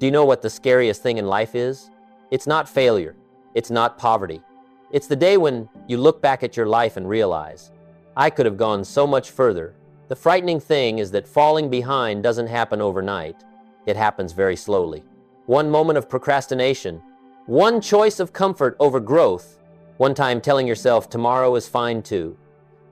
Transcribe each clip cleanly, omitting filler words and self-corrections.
Do you know what the scariest thing in life is? It's not failure. It's not poverty. It's the day when you look back at your life and realize, I could have gone so much further. The frightening thing is that falling behind doesn't happen overnight. It happens very slowly. One moment of procrastination, one choice of comfort over growth, one time telling yourself tomorrow is fine too.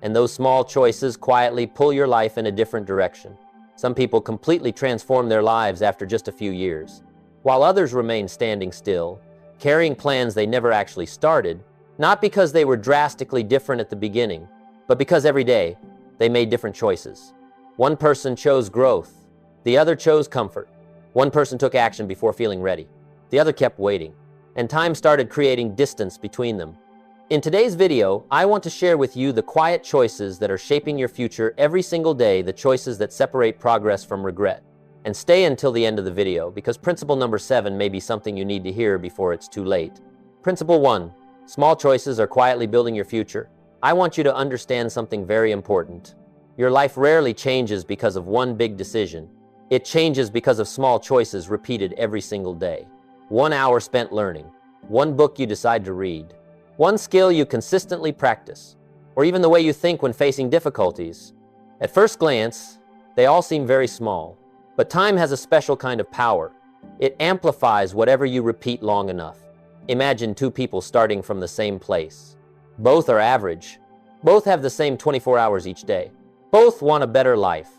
And those small choices quietly pull your life in a different direction. Some people completely transform their lives after just a few years, while others remain standing still, carrying plans they never actually started, not because they were drastically different at the beginning, but because every day they made different choices. One person chose growth, the other chose comfort. One person took action before feeling ready, the other kept waiting, and time started creating distance between them. In today's video, I want to share with you the quiet choices that are shaping your future every single day, the choices that separate progress from regret. And stay until the end of the video, because principle number 7 may be something you need to hear before it's too late. Principle 1. Small choices are quietly building your future. I want you to understand something very important. Your life rarely changes because of one big decision. It changes because of small choices repeated every single day. 1 hour spent learning, one book you decide to read, one skill you consistently practice, or even the way you think when facing difficulties. At first glance, they all seem very small, but time has a special kind of power. It amplifies whatever you repeat long enough. Imagine two people starting from the same place. Both are average. Both have the same 24 hours each day. Both want a better life.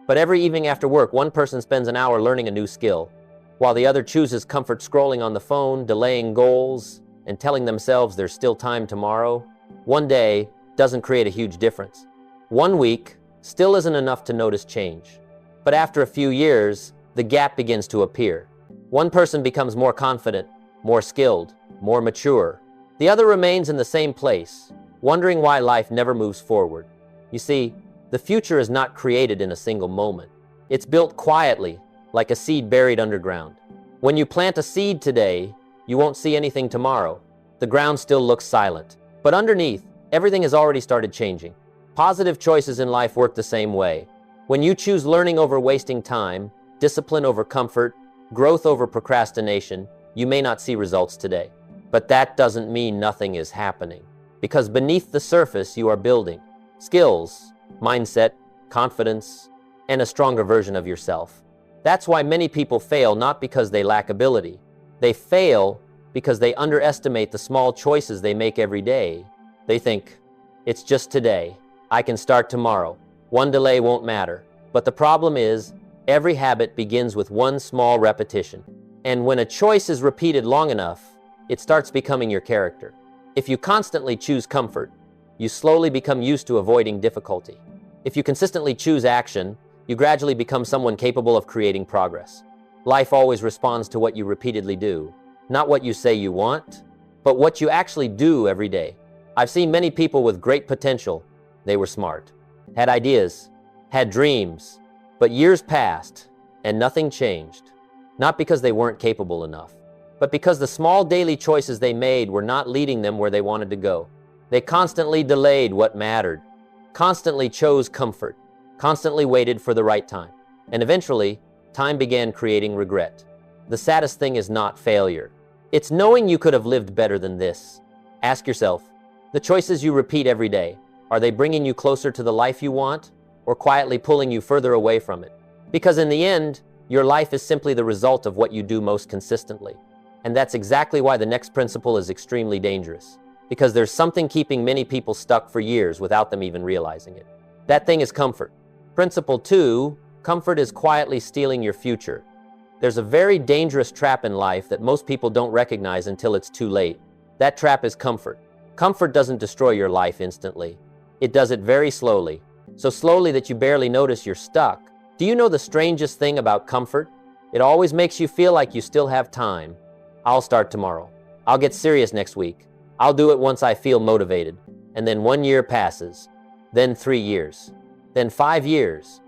But every evening after work, one person spends an hour learning a new skill, while the other chooses comfort scrolling on the phone, delaying goals, and telling themselves there's still time tomorrow. One day doesn't create a huge difference. 1 week still isn't enough to notice change. But after a few years, the gap begins to appear. One person becomes more confident, more skilled, more mature. The other remains in the same place, wondering why life never moves forward. You see, the future is not created in a single moment. It's built quietly, like a seed buried underground. When you plant a seed today, you won't see anything tomorrow. The ground still looks silent. But underneath, everything has already started changing. Positive choices in life work the same way. When you choose learning over wasting time, discipline over comfort, growth over procrastination, you may not see results today. But that doesn't mean nothing is happening. Because beneath the surface, you are building skills, mindset, confidence, and a stronger version of yourself. That's why many people fail, not because they lack ability. They fail because they underestimate the small choices they make every day. They think, it's just today. I can start tomorrow. One delay won't matter. But the problem is, every habit begins with one small repetition. And when a choice is repeated long enough, it starts becoming your character. If you constantly choose comfort, you slowly become used to avoiding difficulty. If you consistently choose action, you gradually become someone capable of creating progress. Life always responds to what you repeatedly do. Not what you say you want, but what you actually do every day. I've seen many people with great potential. They were smart, had ideas, had dreams, but years passed and nothing changed. Not because they weren't capable enough, but because the small daily choices they made were not leading them where they wanted to go. They constantly delayed what mattered, constantly chose comfort, constantly waited for the right time, and eventually, time began creating regret. The saddest thing is not failure. It's knowing you could have lived better than this. Ask yourself, the choices you repeat every day, are they bringing you closer to the life you want, or quietly pulling you further away from it? Because in the end, your life is simply the result of what you do most consistently. And that's exactly why the next principle is extremely dangerous. Because there's something keeping many people stuck for years without them even realizing it. That thing is comfort. Principle 2, comfort is quietly stealing your future. There's a very dangerous trap in life that most people don't recognize until it's too late. That trap is comfort. Comfort doesn't destroy your life instantly. It does it very slowly. So slowly that you barely notice you're stuck. Do you know the strangest thing about comfort? It always makes you feel like you still have time. I'll start tomorrow. I'll get serious next week. I'll do it once I feel motivated. And then 1 year passes. Then 3 years. Then 5 years.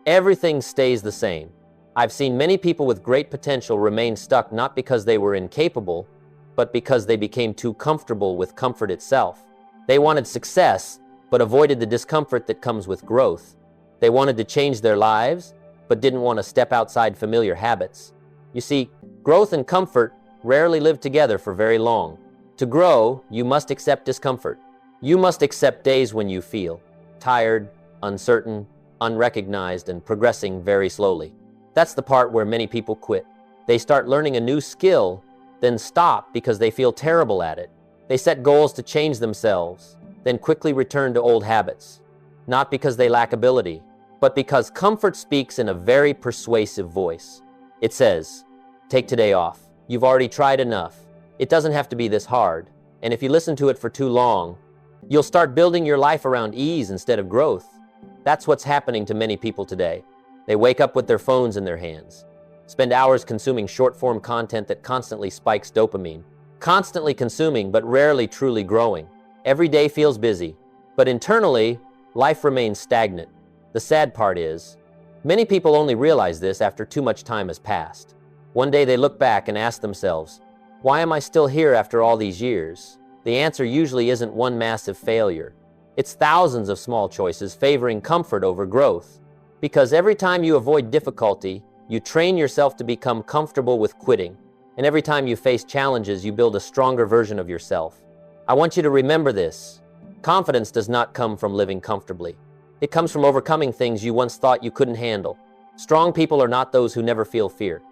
Everything stays the same. I've seen many people with great potential remain stuck not because they were incapable, but because they became too comfortable with comfort itself. They wanted success, but avoided the discomfort that comes with growth. They wanted to change their lives, but didn't want to step outside familiar habits. You see, Growth and comfort rarely live together for very long. To grow, you must accept discomfort. You must accept days when you feel tired, uncertain, unrecognized, and progressing very slowly. That's the part where many people quit. They start learning a new skill, then stop because they feel terrible at it. They set goals to change themselves, then quickly return to old habits. Not because they lack ability, but because comfort speaks in a very persuasive voice. It says, "Take today off. You've already tried enough. It doesn't have to be this hard." And if you listen to it for too long, you'll start building your life around ease instead of growth. That's what's happening to many people today. They wake up with their phones in their hands, spend hours consuming short-form content that constantly spikes dopamine, constantly consuming but rarely truly growing. Every day feels busy, but internally, life remains stagnant. The sad part is, many people only realize this after too much time has passed. One day they look back and ask themselves, why am I still here after all these years? The answer usually isn't one massive failure. It's thousands of small choices favoring comfort over growth. Because every time you avoid difficulty, you train yourself to become comfortable with quitting. And every time you face challenges, you build a stronger version of yourself. I want you to remember this. Confidence does not come from living comfortably. It comes from overcoming things you once thought you couldn't handle. Strong people are not those who never feel fear.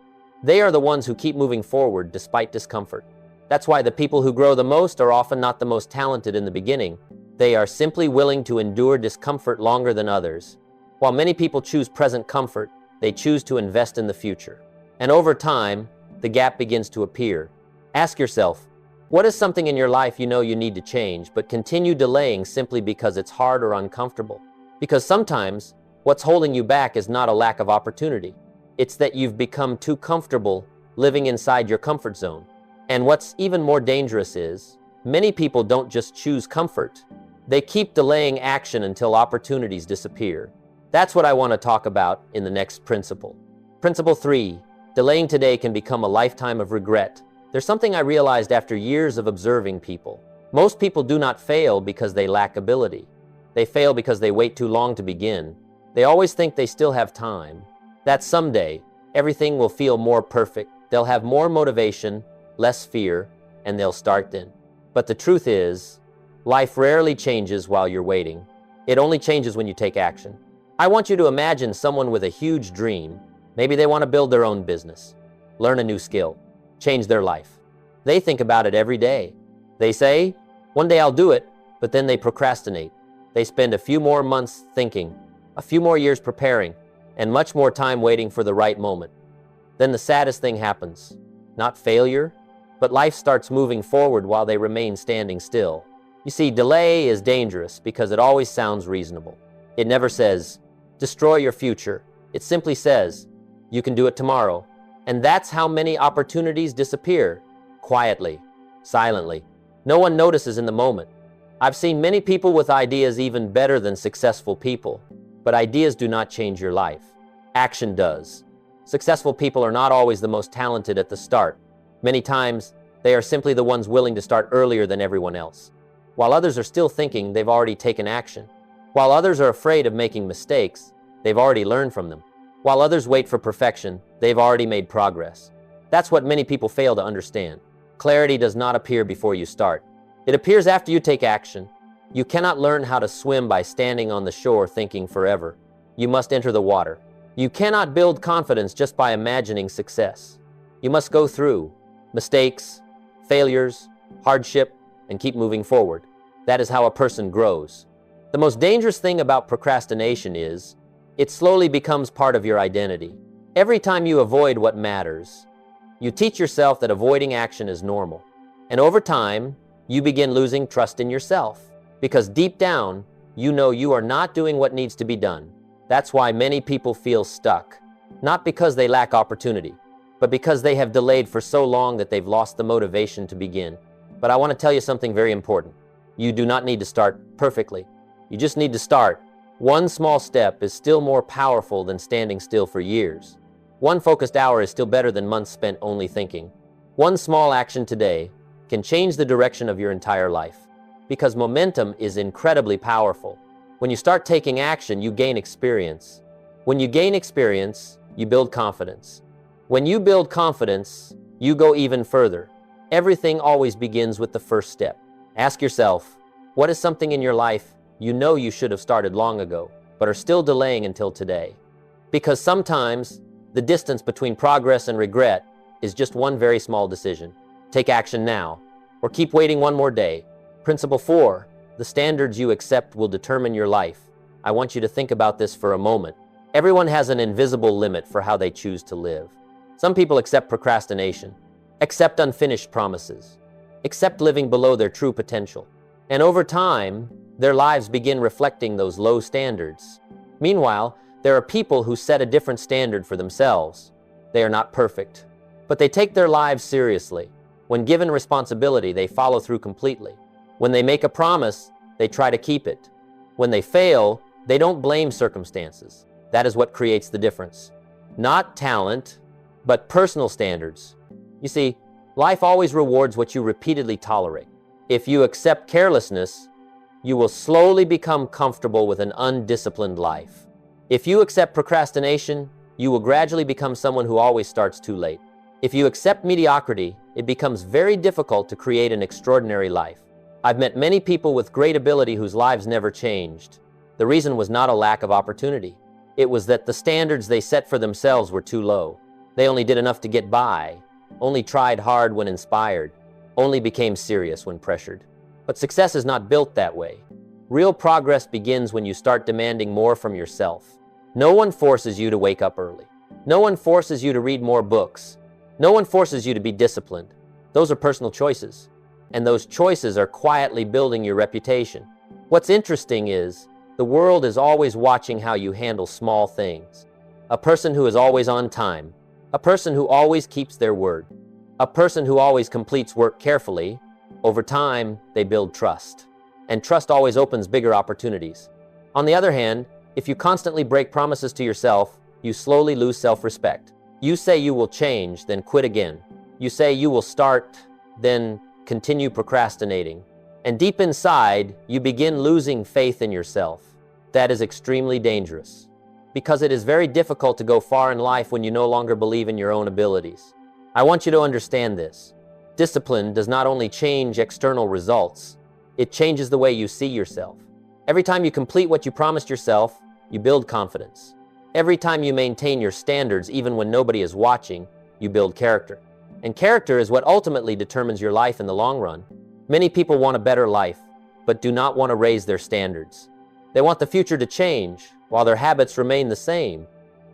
They are the ones who keep moving forward despite discomfort. That's why the people who grow the most are often not the most talented in the beginning. They are simply willing to endure discomfort longer than others. While many people choose present comfort, they choose to invest in the future. And over time, the gap begins to appear. Ask yourself, what is something in your life you know you need to change, but continue delaying simply because it's hard or uncomfortable? Because sometimes, what's holding you back is not a lack of opportunity. It's that you've become too comfortable living inside your comfort zone. And what's even more dangerous is, many people don't just choose comfort. They keep delaying action until opportunities disappear. That's what I want to talk about in the next principle. Principle 3, delaying today can become a lifetime of regret. There's something I realized after years of observing people. Most people do not fail because they lack ability. They fail because they wait too long to begin. They always think they still have time. That someday, everything will feel more perfect. They'll have more motivation, less fear, and they'll start then. But the truth is, life rarely changes while you're waiting. It only changes when you take action. I want you to imagine someone with a huge dream. Maybe they want to build their own business, learn a new skill, change their life. They think about it every day. They say, one day I'll do it, but then they procrastinate. They spend a few more months thinking, a few more years preparing, and much more time waiting for the right moment. Then the saddest thing happens. Not failure, but life starts moving forward while they remain standing still. You see, delay is dangerous because it always sounds reasonable. It never says, destroy your future. It simply says, you can do it tomorrow. And that's how many opportunities disappear, quietly, silently. No one notices in the moment. I've seen many people with ideas even better than successful people, but ideas do not change your life. Action does. Successful people are not always the most talented at the start. Many times, they are simply the ones willing to start earlier than everyone else. While others are still thinking, they've already taken action. While others are afraid of making mistakes, they've already learned from them. While others wait for perfection, they've already made progress. That's what many people fail to understand. Clarity does not appear before you start. It appears after you take action. You cannot learn how to swim by standing on the shore thinking forever. You must enter the water. You cannot build confidence just by imagining success. You must go through mistakes, failures, hardship, and keep moving forward. That is how a person grows. The most dangerous thing about procrastination is, it slowly becomes part of your identity. Every time you avoid what matters, you teach yourself that avoiding action is normal. And over time, you begin losing trust in yourself. Because deep down, you know you are not doing what needs to be done. That's why many people feel stuck. Not because they lack opportunity, but because they have delayed for so long that they've lost the motivation to begin. But I want to tell you something very important. You do not need to start perfectly. You just need to start. One small step is still more powerful than standing still for years. One focused hour is still better than months spent only thinking. One small action today can change the direction of your entire life. Because momentum is incredibly powerful. When you start taking action, you gain experience. When you gain experience, you build confidence. When you build confidence, you go even further. Everything always begins with the first step. Ask yourself, what is something in your life you know you should have started long ago, but are still delaying until today? Because sometimes the distance between progress and regret is just one very small decision. Take action now, or keep waiting one more day. Principle 4, the standards you accept will determine your life. I want you to think about this for a moment. Everyone has an invisible limit for how they choose to live. Some people accept procrastination, accept unfinished promises, accept living below their true potential. And over time, their lives begin reflecting those low standards. Meanwhile, there are people who set a different standard for themselves. They are not perfect, but they take their lives seriously. When given responsibility, they follow through completely. When they make a promise, they try to keep it. When they fail, they don't blame circumstances. That is what creates the difference. Not talent, but personal standards. You see, life always rewards what you repeatedly tolerate. If you accept carelessness, you will slowly become comfortable with an undisciplined life. If you accept procrastination, you will gradually become someone who always starts too late. If you accept mediocrity, it becomes very difficult to create an extraordinary life. I've met many people with great ability whose lives never changed. The reason was not a lack of opportunity. It was that the standards they set for themselves were too low. They only did enough to get by, only tried hard when inspired, only became serious when pressured. But success is not built that way. Real progress begins when you start demanding more from yourself. No one forces you to wake up early. No one forces you to read more books. No one forces you to be disciplined. Those are personal choices. And those choices are quietly building your reputation. What's interesting is, the world is always watching how you handle small things. A person who is always on time, a person who always keeps their word, a person who always completes work carefully, over time, they build trust. And trust always opens bigger opportunities. On the other hand, if you constantly break promises to yourself, you slowly lose self-respect. You say you will change, then quit again. You say you will start, then continue procrastinating. And deep inside, you begin losing faith in yourself. That is extremely dangerous, because it is very difficult to go far in life when you no longer believe in your own abilities. I want you to understand this. Discipline does not only change external results, it changes the way you see yourself. Every time you complete what you promised yourself, you build confidence. Every time you maintain your standards, even when nobody is watching, you build character. And character is what ultimately determines your life in the long run. Many people want a better life, but do not want to raise their standards. They want the future to change, while their habits remain the same.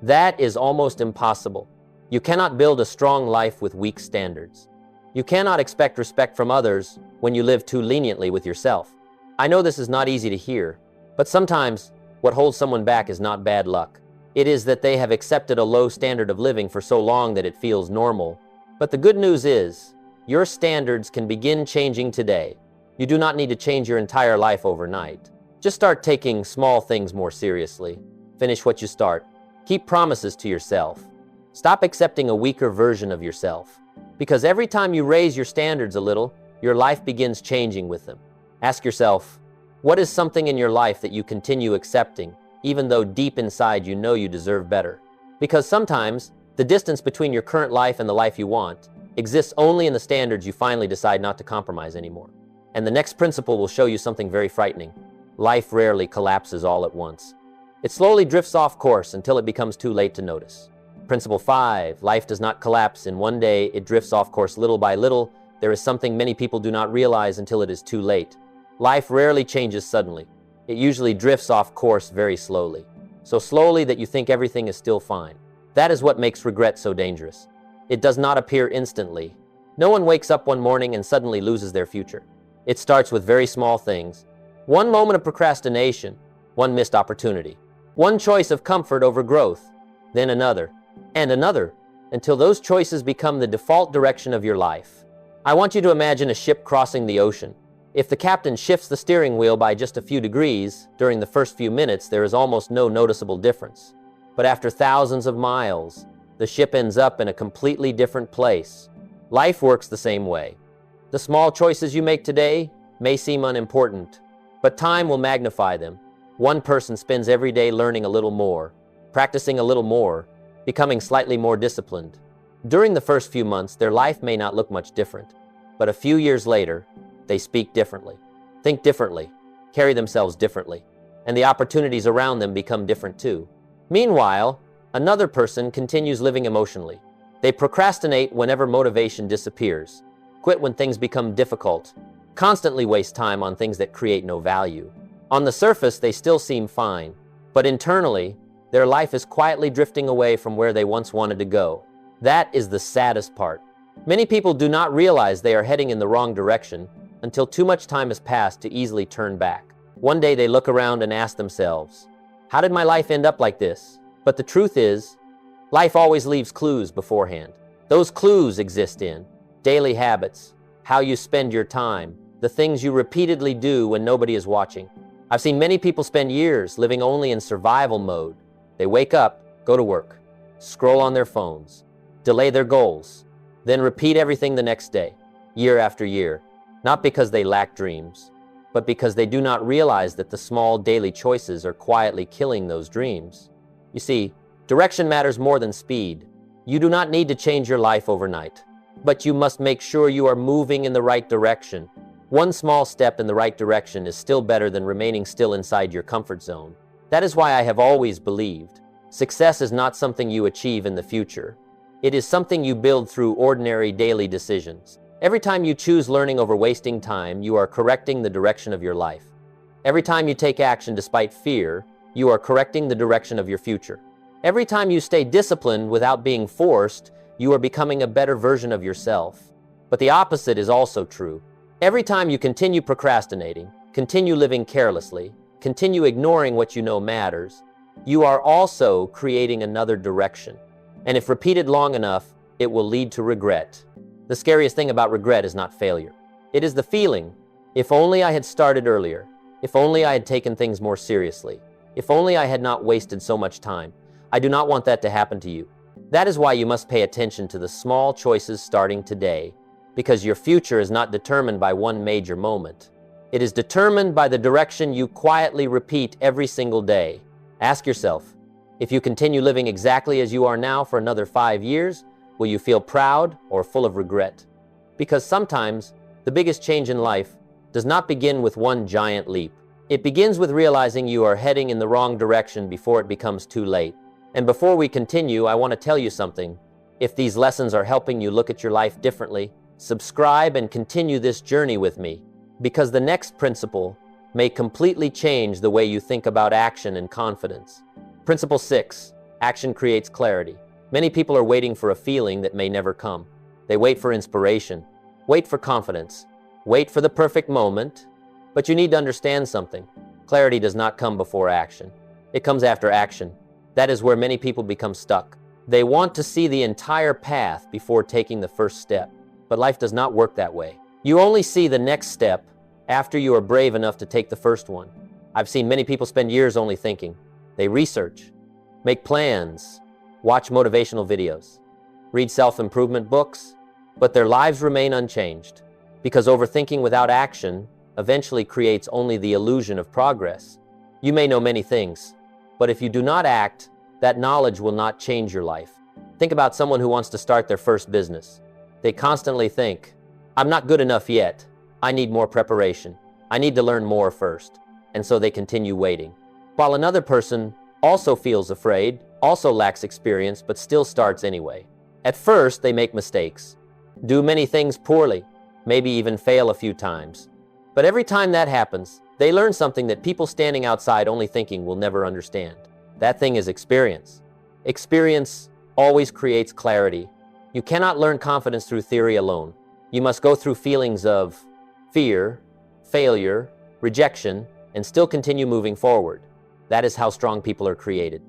That is almost impossible. You cannot build a strong life with weak standards. You cannot expect respect from others when you live too leniently with yourself. I know this is not easy to hear, but sometimes what holds someone back is not bad luck. It is that they have accepted a low standard of living for so long that it feels normal. But the good news is, your standards can begin changing today. You do not need to change your entire life overnight. Just start taking small things more seriously. Finish what you start. Keep promises to yourself. Stop accepting a weaker version of yourself. Because every time you raise your standards a little, your life begins changing with them. Ask yourself, what is something in your life that you continue accepting, even though deep inside you know you deserve better? Because sometimes, the distance between your current life and the life you want exists only in the standards you finally decide not to compromise anymore. And the next principle will show you something very frightening. Life rarely collapses all at once. It slowly drifts off course until it becomes too late to notice. Principle 5, life does not collapse in one day, it drifts off course little by little. There is something many people do not realize until it is too late. Life rarely changes suddenly. It usually drifts off course very slowly. So slowly that you think everything is still fine. That is what makes regret so dangerous. It does not appear instantly. No one wakes up one morning and suddenly loses their future. It starts with very small things. One moment of procrastination, one missed opportunity, one choice of comfort over growth, then another, and another, until those choices become the default direction of your life. I want you to imagine a ship crossing the ocean. If the captain shifts the steering wheel by just a few degrees, during the first few minutes there is almost no noticeable difference. But after thousands of miles, the ship ends up in a completely different place. Life works the same way. The small choices you make today may seem unimportant, but time will magnify them. One person spends every day learning a little more, practicing a little more, becoming slightly more disciplined. During the first few months, their life may not look much different, but a few years later, they speak differently, think differently, carry themselves differently, and the opportunities around them become different too. Meanwhile, another person continues living emotionally. They procrastinate whenever motivation disappears, quit when things become difficult, constantly waste time on things that create no value. On the surface, they still seem fine, but internally, their life is quietly drifting away from where they once wanted to go. That is the saddest part. Many people do not realize they are heading in the wrong direction until too much time has passed to easily turn back. One day they look around and ask themselves, how did my life end up like this? But the truth is, life always leaves clues beforehand. Those clues exist in daily habits, how you spend your time, the things you repeatedly do when nobody is watching. I've seen many people spend years living only in survival mode. They wake up, go to work, scroll on their phones, delay their goals, then repeat everything the next day, year after year, not because they lack dreams, but because they do not realize that the small daily choices are quietly killing those dreams. You see, direction matters more than speed. You do not need to change your life overnight, but you must make sure you are moving in the right direction. One small step in the right direction is still better than remaining still inside your comfort zone. That is why I have always believed success is not something you achieve in the future. It is something you build through ordinary daily decisions. Every time you choose learning over wasting time, you are correcting the direction of your life. Every time you take action despite fear, you are correcting the direction of your future. Every time you stay disciplined without being forced, you are becoming a better version of yourself. But the opposite is also true. Every time you continue procrastinating, continue living carelessly, continue ignoring what you know matters, you are also creating another direction. And if repeated long enough, it will lead to regret. The scariest thing about regret is not failure. It is the feeling, if only I had started earlier, if only I had taken things more seriously, if only I had not wasted so much time. I do not want that to happen to you. That is why you must pay attention to the small choices starting today, because your future is not determined by one major moment. It is determined by the direction you quietly repeat every single day. Ask yourself, if you continue living exactly as you are now for another 5 years, will you feel proud or full of regret? Because sometimes the biggest change in life does not begin with one giant leap. It begins with realizing you are heading in the wrong direction before it becomes too late. And before we continue, I want to tell you something. If these lessons are helping you look at your life differently, subscribe and continue this journey with me, because the next principle may completely change the way you think about action and confidence. Principle 6, action creates clarity. Many people are waiting for a feeling that may never come. They wait for inspiration, wait for confidence, wait for the perfect moment. But you need to understand something. Clarity does not come before action. It comes after action. That is where many people become stuck. They want to see the entire path before taking the first step. But life does not work that way. You only see the next step after you are brave enough to take the first one. I've seen many people spend years only thinking. They research, make plans, watch motivational videos, read self-improvement books, but their lives remain unchanged, because overthinking without action eventually creates only the illusion of progress. You may know many things, but if you do not act, that knowledge will not change your life. Think about someone who wants to start their first business. They constantly think, I'm not good enough yet. I need more preparation. I need to learn more first. And so they continue waiting. While another person also feels afraid, also lacks experience, but still starts anyway. At first, they make mistakes, do many things poorly, maybe even fail a few times. But every time that happens, they learn something that people standing outside only thinking will never understand. That thing is experience. Experience always creates clarity. You cannot learn confidence through theory alone. You must go through feelings of fear, failure, rejection, and still continue moving forward. That is how strong people are created.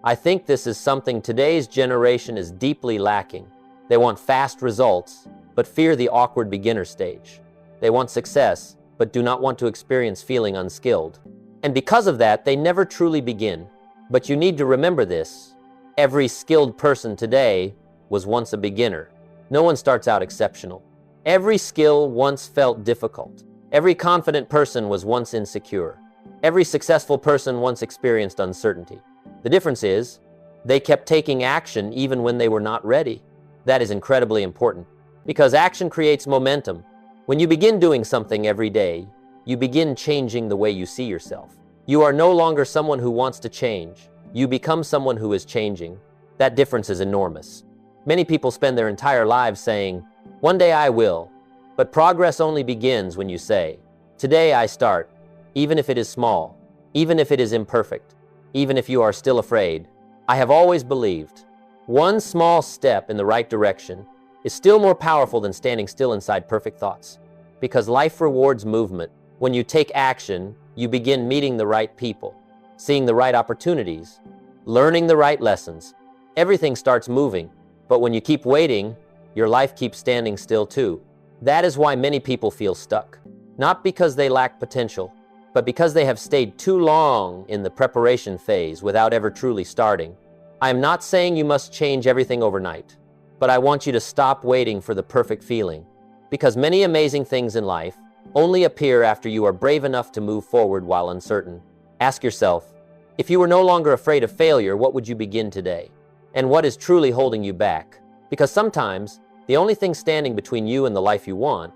I think this is something today's generation is deeply lacking. They want fast results, but fear the awkward beginner stage. They want success, but do not want to experience feeling unskilled. And because of that, they never truly begin. But you need to remember this. Every skilled person today was once a beginner. No one starts out exceptional. Every skill once felt difficult. Every confident person was once insecure. Every successful person once experienced uncertainty. The difference is, they kept taking action even when they were not ready. That is incredibly important because action creates momentum. When you begin doing something every day, you begin changing the way you see yourself. You are no longer someone who wants to change. You become someone who is changing. That difference is enormous. Many people spend their entire lives saying, "One day I will," but progress only begins when you say, "Today I start," even if it is small, even if it is imperfect, even if you are still afraid. I have always believed one small step in the right direction is still more powerful than standing still inside perfect thoughts. Because life rewards movement. When you take action, you begin meeting the right people, seeing the right opportunities, learning the right lessons. Everything starts moving, but when you keep waiting, your life keeps standing still too. That is why many people feel stuck. Not because they lack potential, but because they have stayed too long in the preparation phase without ever truly starting. I am not saying you must change everything overnight, but I want you to stop waiting for the perfect feeling, because many amazing things in life only appear after you are brave enough to move forward while uncertain. Ask yourself, if you were no longer afraid of failure, what would you begin today? And what is truly holding you back? Because sometimes the only thing standing between you and the life you want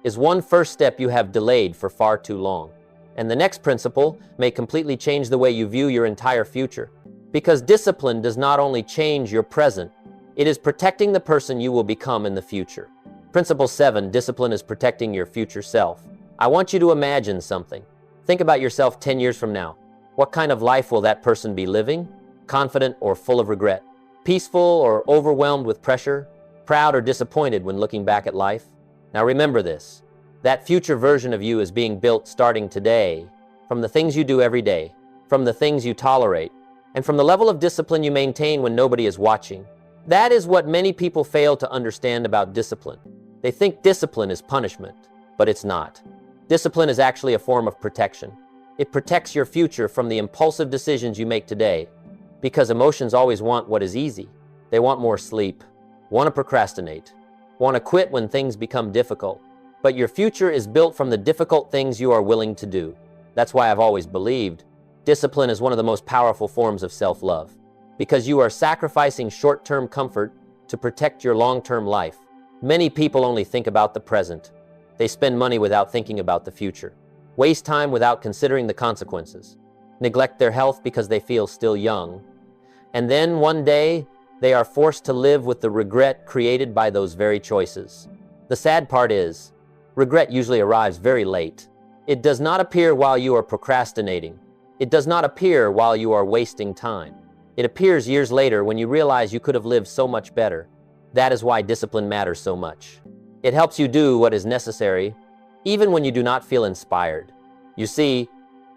is one first step you have delayed for far too long. And the next principle may completely change the way you view your entire future. Because discipline does not only change your present, it is protecting the person you will become in the future. Principle 7, discipline is protecting your future self. I want you to imagine something. Think about yourself 10 years from now. What kind of life will that person be living? Confident or full of regret? Peaceful or overwhelmed with pressure? Proud or disappointed when looking back at life? Now remember this. That future version of you is being built starting today, from the things you do every day, from the things you tolerate, and from the level of discipline you maintain when nobody is watching. That is what many people fail to understand about discipline. They think discipline is punishment, but it's not. Discipline is actually a form of protection. It protects your future from the impulsive decisions you make today, because emotions always want what is easy. They want more sleep, want to procrastinate, want to quit when things become difficult. But your future is built from the difficult things you are willing to do. That's why I've always believed discipline is one of the most powerful forms of self-love, because you are sacrificing short-term comfort to protect your long-term life. Many people only think about the present. They spend money without thinking about the future, waste time without considering the consequences, neglect their health because they feel still young, and then one day they are forced to live with the regret created by those very choices. The sad part is, regret usually arrives very late. It does not appear while you are procrastinating. It does not appear while you are wasting time. It appears years later when you realize you could have lived so much better. That is why discipline matters so much. It helps you do what is necessary, even when you do not feel inspired. You see,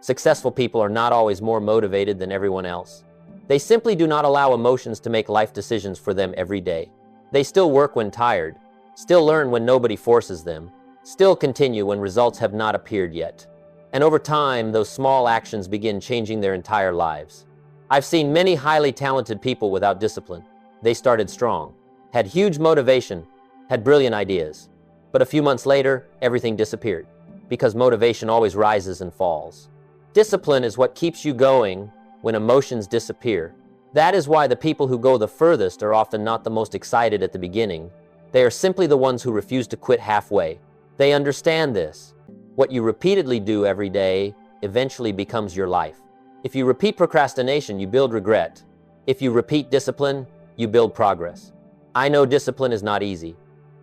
successful people are not always more motivated than everyone else. They simply do not allow emotions to make life decisions for them every day. They still work when tired, still learn when nobody forces them, still continue when results have not appeared yet. And over time, those small actions begin changing their entire lives. I've seen many highly talented people without discipline. They started strong, had huge motivation, had brilliant ideas. But a few months later, everything disappeared, because motivation always rises and falls. Discipline is what keeps you going when emotions disappear. That is why the people who go the furthest are often not the most excited at the beginning. They are simply the ones who refuse to quit halfway. They understand this. What you repeatedly do every day eventually becomes your life. If you repeat procrastination, you build regret. If you repeat discipline, you build progress. I know discipline is not easy.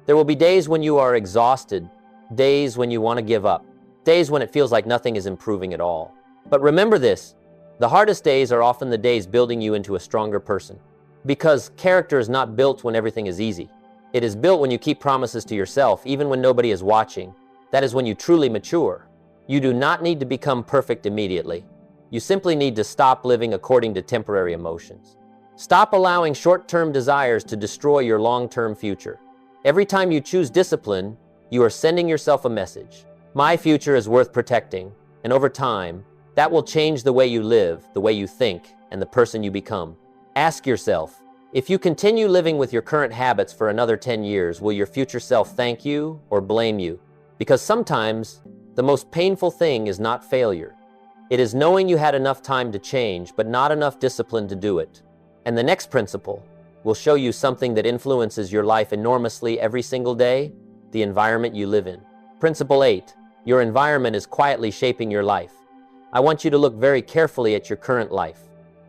There will be days when you are exhausted, days when you want to give up, days when it feels like nothing is improving at all. But remember this, the hardest days are often the days building you into a stronger person. Because character is not built when everything is easy. It is built when you keep promises to yourself, even when nobody is watching. That is when you truly mature. You do not need to become perfect immediately. You simply need to stop living according to temporary emotions. Stop allowing short-term desires to destroy your long-term future. Every time you choose discipline, you are sending yourself a message. My future is worth protecting, and over time, that will change the way you live, the way you think, and the person you become. Ask yourself, if you continue living with your current habits for another 10 years, will your future self thank you or blame you? Because sometimes, the most painful thing is not failure. It is knowing you had enough time to change, but not enough discipline to do it. And the next principle, will show you something that influences your life enormously every single day: the environment you live in. Principle 8. Your environment is quietly shaping your life. I want you to look very carefully at your current life.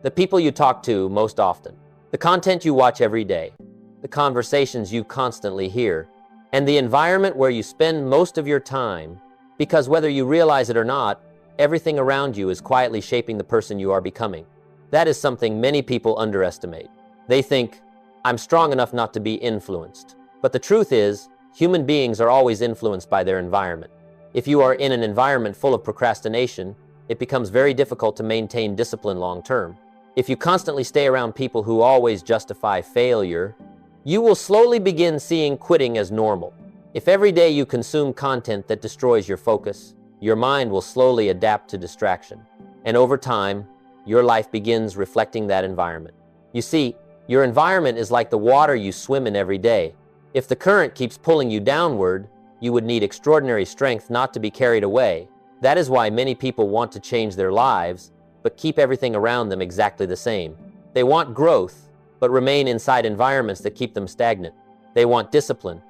The people you talk to most often, the content you watch every day, the conversations you constantly hear, and the environment where you spend most of your time, because whether you realize it or not, everything around you is quietly shaping the person you are becoming. That is something many people underestimate. They think, I'm strong enough not to be influenced. But the truth is, human beings are always influenced by their environment. If you are in an environment full of procrastination, it becomes very difficult to maintain discipline long term. If you constantly stay around people who always justify failure, you will slowly begin seeing quitting as normal. If every day you consume content that destroys your focus, your mind will slowly adapt to distraction. And over time, your life begins reflecting that environment. You see, your environment is like the water you swim in every day. If the current keeps pulling you downward, you would need extraordinary strength not to be carried away. That is why many people want to change their lives, but keep everything around them exactly the same. They want growth, but remain inside environments that keep them stagnant. They want discipline,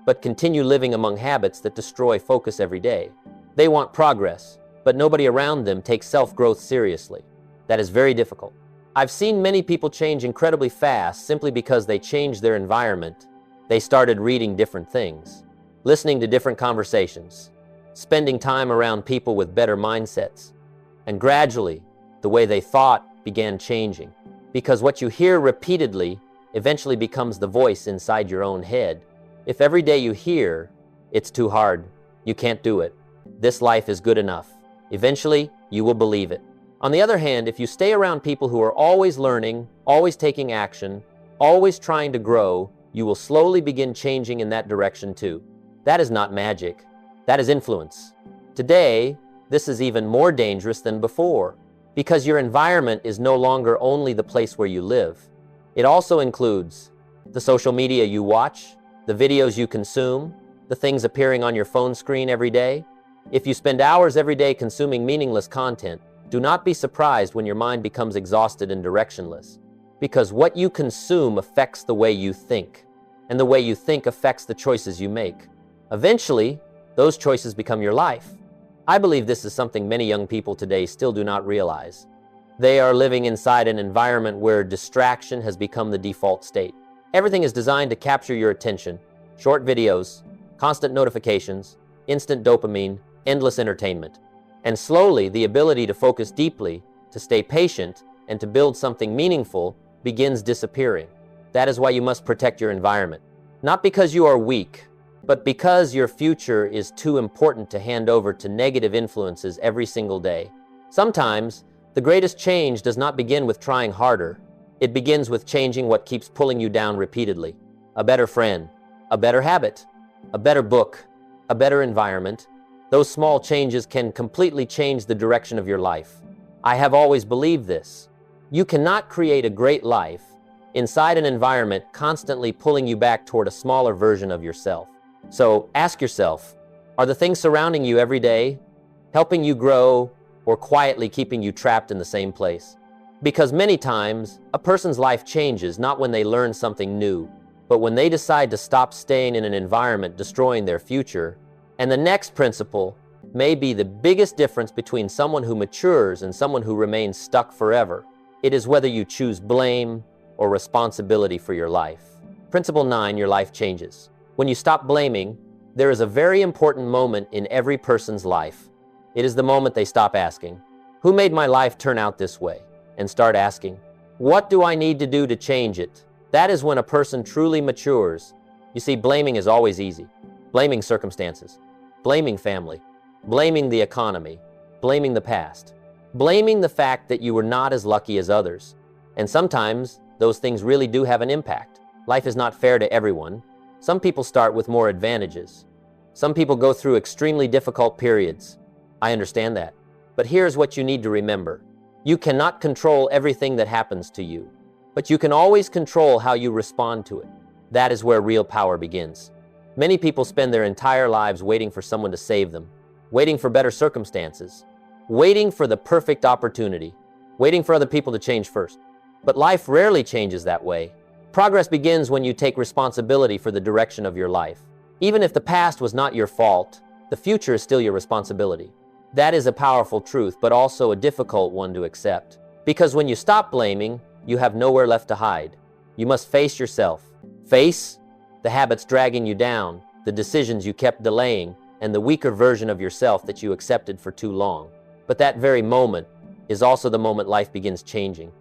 but continue living among habits that destroy focus every day. They want progress, but nobody around them takes self-growth seriously. That is very difficult. I've seen many people change incredibly fast simply because they changed their environment. They started reading different things, listening to different conversations, spending time around people with better mindsets. And gradually, the way they thought began changing. Because what you hear repeatedly eventually becomes the voice inside your own head. If every day you hear, it's too hard, you can't do it, this life is good enough, eventually you will believe it. On the other hand, if you stay around people who are always learning, always taking action, always trying to grow, you will slowly begin changing in that direction too. That is not magic. That is influence. Today, this is even more dangerous than before, because your environment is no longer only the place where you live. It also includes the social media you watch, the videos you consume, the things appearing on your phone screen every day. If you spend hours every day consuming meaningless content, do not be surprised when your mind becomes exhausted and directionless, because what you consume affects the way you think, and the way you think affects the choices you make. Eventually, those choices become your life. I believe this is something many young people today still do not realize. They are living inside an environment where distraction has become the default state. Everything is designed to capture your attention: short videos, constant notifications, instant dopamine, endless entertainment. And slowly, the ability to focus deeply, to stay patient, and to build something meaningful begins disappearing. That is why you must protect your environment. Not because you are weak, but because your future is too important to hand over to negative influences every single day. Sometimes, the greatest change does not begin with trying harder. It begins with changing what keeps pulling you down repeatedly. A better friend, a better habit, a better book, a better environment. Those small changes can completely change the direction of your life. I have always believed this. You cannot create a great life inside an environment constantly pulling you back toward a smaller version of yourself. So ask yourself, are the things surrounding you every day helping you grow or quietly keeping you trapped in the same place? Because many times, a person's life changes not when they learn something new, but when they decide to stop staying in an environment destroying their future. And the next principle may be the biggest difference between someone who matures and someone who remains stuck forever. It is whether you choose blame or responsibility for your life. Principle 9, your life changes. When you stop blaming, there is a very important moment in every person's life. It is the moment they stop asking, "Who made my life turn out this way?" and start asking, "What do I need to do to change it?" That is when a person truly matures. You see, blaming is always easy. Blaming circumstances, blaming family, blaming the economy, blaming the past, blaming the fact that you were not as lucky as others. And sometimes those things really do have an impact. Life is not fair to everyone. Some people start with more advantages. Some people go through extremely difficult periods. I understand that. But here's what you need to remember. You cannot control everything that happens to you, but you can always control how you respond to it. That is where real power begins. Many people spend their entire lives waiting for someone to save them, waiting for better circumstances, waiting for the perfect opportunity, waiting for other people to change first. But life rarely changes that way. Progress begins when you take responsibility for the direction of your life. Even if the past was not your fault, the future is still your responsibility. That is a powerful truth, but also a difficult one to accept. Because when you stop blaming, you have nowhere left to hide. You must face yourself. Face the habits dragging you down, the decisions you kept delaying, and the weaker version of yourself that you accepted for too long. But that very moment is also the moment life begins changing.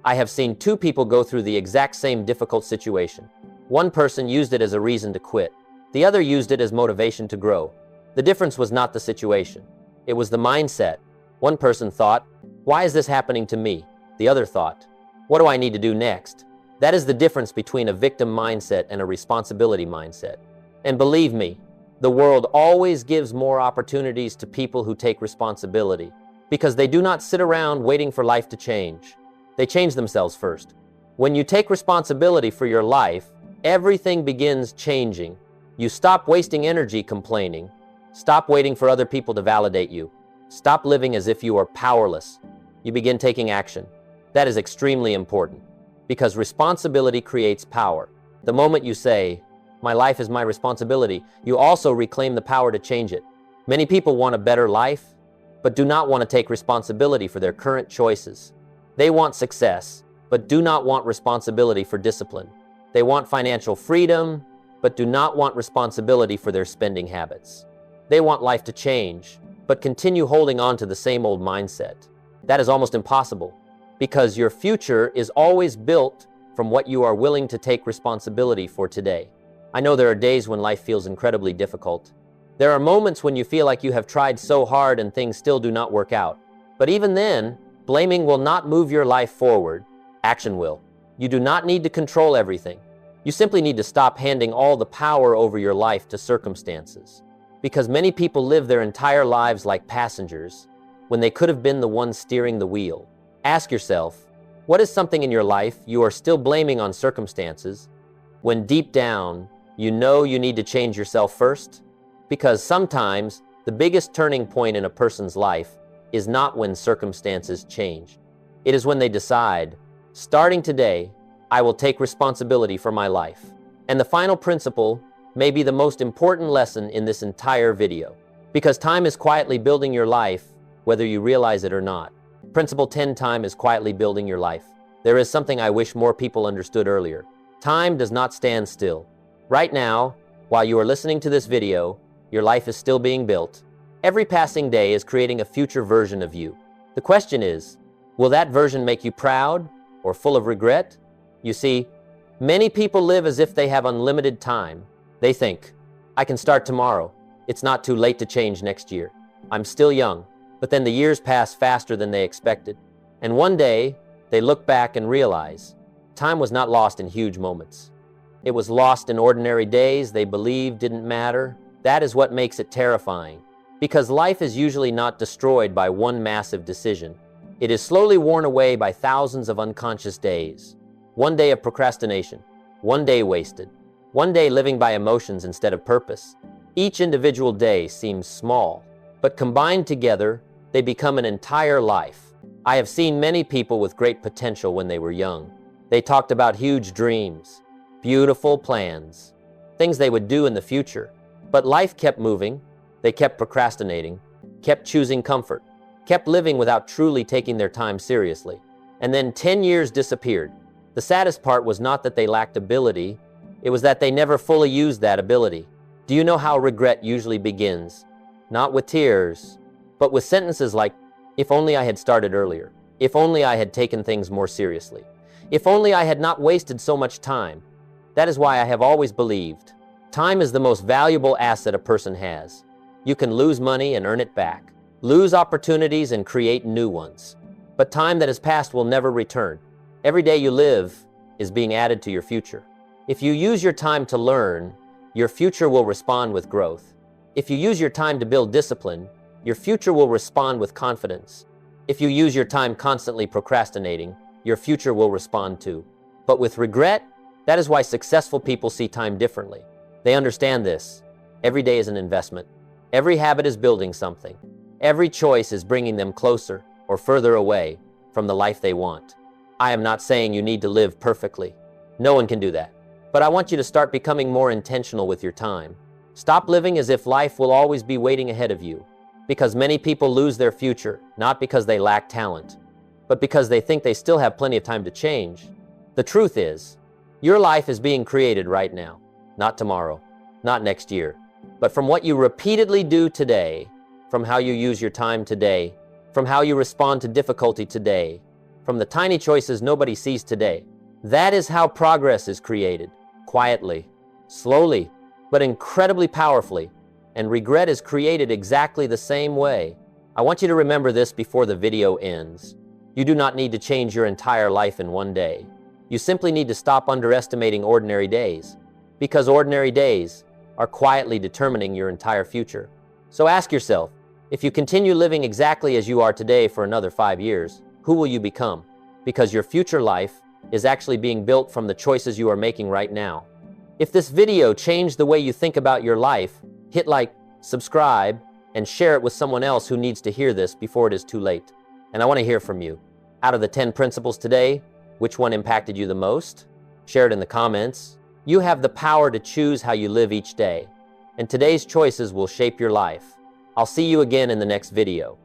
I have seen two people go through the exact same difficult situation. One person used it as a reason to quit. The other used it as motivation to grow. The difference was not the situation. It was the mindset. One person thought, "Why is this happening to me?" The other thought, "What do I need to do next?" That is the difference between a victim mindset and a responsibility mindset. And believe me, the world always gives more opportunities to people who take responsibility, because they do not sit around waiting for life to change. They change themselves first. When you take responsibility for your life, everything begins changing. You stop wasting energy complaining. Stop waiting for other people to validate you. Stop living as if you are powerless. You begin taking action. That is extremely important, because responsibility creates power. The moment you say, "My life is my responsibility," you also reclaim the power to change it. Many people want a better life, but do not want to take responsibility for their current choices. They want success, but do not want responsibility for discipline. They want financial freedom, but do not want responsibility for their spending habits. They want life to change, but continue holding on to the same old mindset. That is almost impossible, because your future is always built from what you are willing to take responsibility for today. I know there are days when life feels incredibly difficult. There are moments when you feel like you have tried so hard and things still do not work out. But even then, blaming will not move your life forward. Action will. You do not need to control everything. You simply need to stop handing all the power over your life to circumstances. Because many people live their entire lives like passengers when they could have been the ones steering the wheel. Ask yourself, what is something in your life you are still blaming on circumstances when deep down you know you need to change yourself first? Because sometimes the biggest turning point in a person's life is not when circumstances change. It is when they decide, starting today, I will take responsibility for my life. And the final principle may be the most important lesson in this entire video, because time is quietly building your life, whether you realize it or not. Principle 10, time is quietly building your life. There is something I wish more people understood earlier. Time does not stand still. Right now, while you are listening to this video, your life is still being built. Every passing day is creating a future version of you. The question is, will that version make you proud or full of regret? You see, many people live as if they have unlimited time. They think, I can start tomorrow. It's not too late to change next year. I'm still young. But then the years pass faster than they expected. And one day, they look back and realize, time was not lost in huge moments. It was lost in ordinary days they believed didn't matter. That is what makes it terrifying. Because life is usually not destroyed by one massive decision. It is slowly worn away by thousands of unconscious days. One day of procrastination, one day wasted, one day living by emotions instead of purpose. Each individual day seems small, but combined together, they become an entire life. I have seen many people with great potential when they were young. They talked about huge dreams, beautiful plans, things they would do in the future. But life kept moving. They kept procrastinating, kept choosing comfort, kept living without truly taking their time seriously. And then 10 years disappeared. The saddest part was not that they lacked ability, it was that they never fully used that ability. Do you know how regret usually begins? Not with tears, but with sentences like, if only I had started earlier. If only I had taken things more seriously. If only I had not wasted so much time. That is why I have always believed, time is the most valuable asset a person has. You can lose money and earn it back, lose opportunities and create new ones. But time that has passed will never return. Every day you live is being added to your future. If you use your time to learn, your future will respond with growth. If you use your time to build discipline, your future will respond with confidence. If you use your time constantly procrastinating, your future will respond too. But with regret, that is why successful people see time differently. They understand this. Every day is an investment. Every habit is building something. Every choice is bringing them closer or further away from the life they want. I am not saying you need to live perfectly. No one can do that. But I want you to start becoming more intentional with your time. Stop living as if life will always be waiting ahead of you. Because many people lose their future, not because they lack talent, but because they think they still have plenty of time to change. The truth is, your life is being created right now, not tomorrow, not next year, but from what you repeatedly do today, from how you use your time today, from how you respond to difficulty today, from the tiny choices nobody sees today. That is how progress is created, quietly, slowly, but incredibly powerfully. And regret is created exactly the same way. I want you to remember this before the video ends. You do not need to change your entire life in one day. You simply need to stop underestimating ordinary days, because ordinary days are quietly determining your entire future. So ask yourself, if you continue living exactly as you are today for another 5 years, who will you become? Because your future life is actually being built from the choices you are making right now. If this video changed the way you think about your life, hit like, subscribe, and share it with someone else who needs to hear this before it is too late. And I want to hear from you. Out of the 10 principles today, which one impacted you the most? Share it in the comments. You have the power to choose how you live each day, and today's choices will shape your life. I'll see you again in the next video.